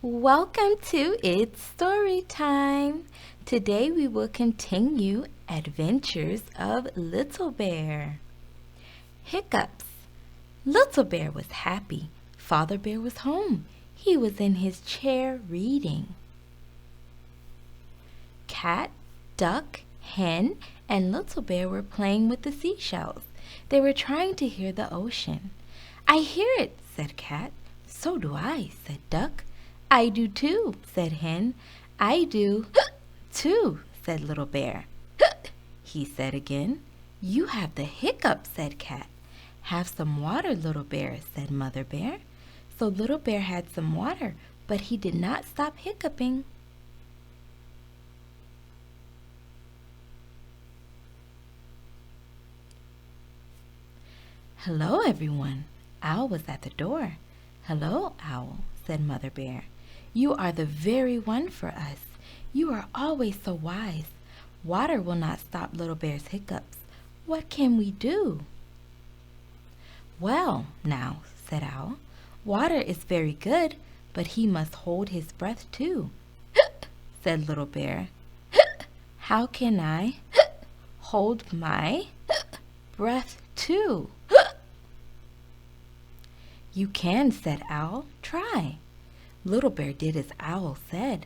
Welcome to It's Story Time. Today we will continue Adventures of Little Bear. Hiccups. Little Bear was happy. Father Bear was home. He was in his chair reading. Cat, Duck, Hen, and Little Bear were playing with the seashells. They were trying to hear the ocean. "I hear it," said Cat. "So do I," said Duck. "I do too," said Hen. "I do too," said Little Bear. He said again. "You have the hiccups," said Cat. "Have some water, Little Bear," said Mother Bear. So Little Bear had some water, but he did not stop hiccuping. "Hello, everyone." Owl was at the door. "Hello, Owl," said Mother Bear. "You are the very one for us. You are always so wise. Water will not stop Little Bear's hiccups. What can we do?" "Well, now," said Owl, "water is very good, but he must hold his breath too," said Little Bear. "How can I hold my breath too?" "You can," said Owl. "Try." Little Bear did as Owl said.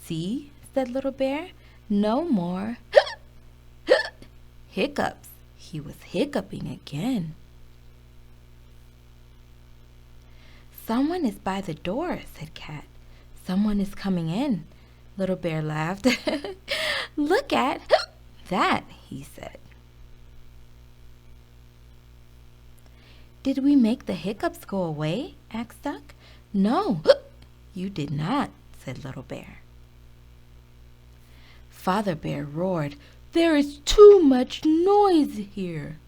"See," said Little Bear, "no more hiccups." He was hiccuping again. "Someone is by the door," said Cat. "Someone is coming in." Little Bear laughed. "Look at that," he said. "Did we make the hiccups go away?" asked Duck. "No, you did not," said Little Bear. Father Bear roared, "There is too much noise here.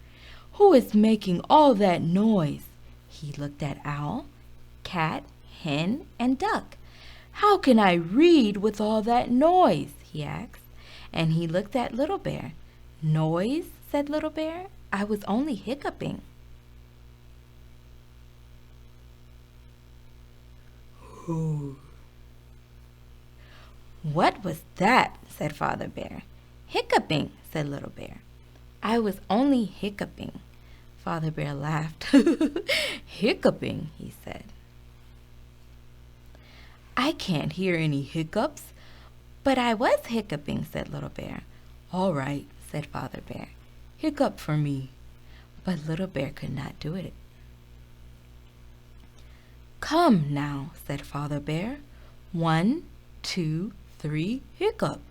Who is making all that noise?" He looked at Owl, Cat, Hen, and Duck. "How can I read with all that noise?" he asked. And he looked at Little Bear. "Noise?" said Little Bear. "I was only hiccuping." "Ooh. What was that?" said Father Bear. "Hiccuping," said Little Bear. "I was only hiccuping." Father Bear laughed. "Hiccuping," he said. "I can't hear any hiccups." "But I was hiccuping," said Little Bear. "All right," said Father Bear. "Hiccup for me." But Little Bear could not do it. "Come now," said Father Bear. 1, 2, 3, hiccup.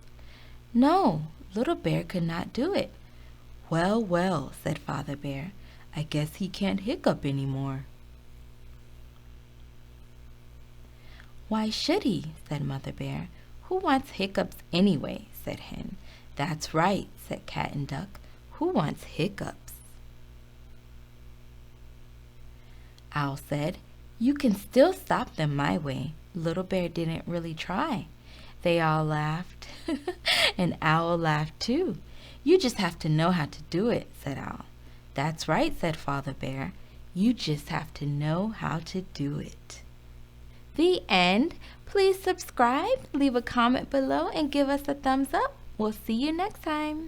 No, Little Bear could not do it. "Well, well," said Father Bear, "I guess he can't hiccup any more." "Why should he?" said Mother Bear. "Who wants hiccups anyway?" said Hen. "That's right," said Cat and Duck. "Who wants hiccups?" Owl said, "You can still stop them my way." Little Bear didn't really try. They all laughed, and Owl laughed too. "You just have to know how to do it," said Owl. "That's right," said Father Bear. "You just have to know how to do it." The end. Please subscribe, leave a comment below, and give us a thumbs up. We'll see you next time.